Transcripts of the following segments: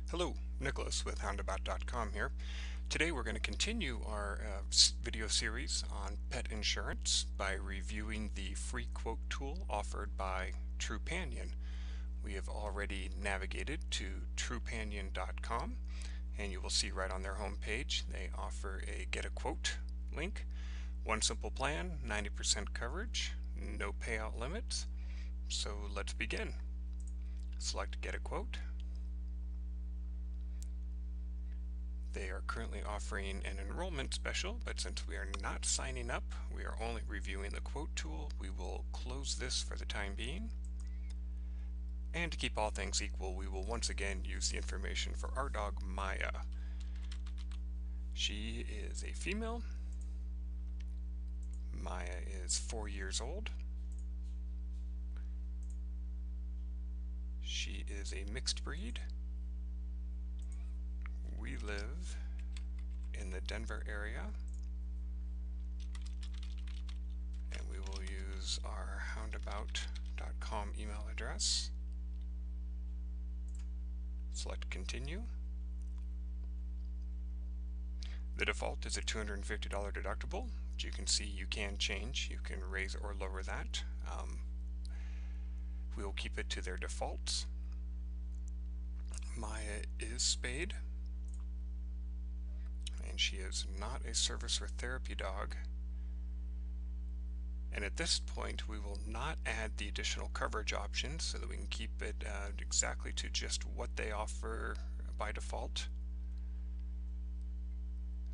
Hello, Nicholas with houndabout.com here. Today we're going to continue our video series on pet insurance by reviewing the free quote tool offered by Trupanion. We have already navigated to Trupanion.com, and you will see right on their homepage they offer a get a quote link. One simple plan, 90% coverage, no payout limits. So let's begin. Select get a quote. They are currently offering an enrollment special, but since we are not signing up, we are only reviewing the quote tool. We will close this for the time being. And to keep all things equal, we will once again use the information for our dog Maya. She is a female. Maya is 4 years old. She is a mixed breed. We live in the Denver area, and we will use our houndabout.com email address. Select continue. The default is a $250 deductible, which you can see you can change. You can raise or lower that. We will keep it to their defaults. Maya is spayed, and she is not a service or therapy dog. And at this point we will not add the additional coverage options so that we can keep it exactly to just what they offer by default.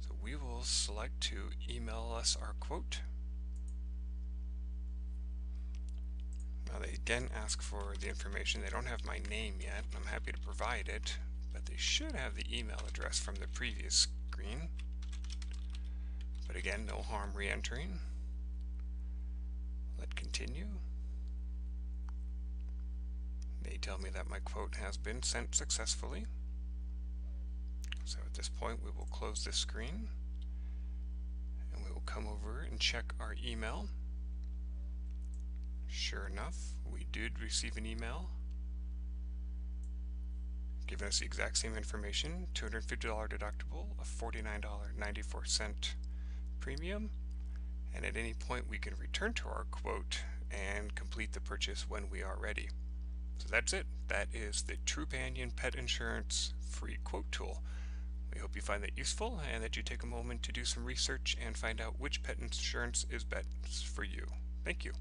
So we will select to email us our quote. Now they again ask for the information. They don't have my name yet. I'm happy to provide it, but they should have the email address from the previous screen. But again, no harm re-entering. Let continue. They tell me that my quote has been sent successfully. So at this point we will close this screen and we will come over and check our email. Sure enough, we did receive an email giving us the exact same information, $250 deductible, a $49.94 premium, and at any point we can return to our quote and complete the purchase when we are ready. So that's it. That is the Trupanion Pet Insurance free quote tool. We hope you find that useful and that you take a moment to do some research and find out which pet insurance is best for you. Thank you.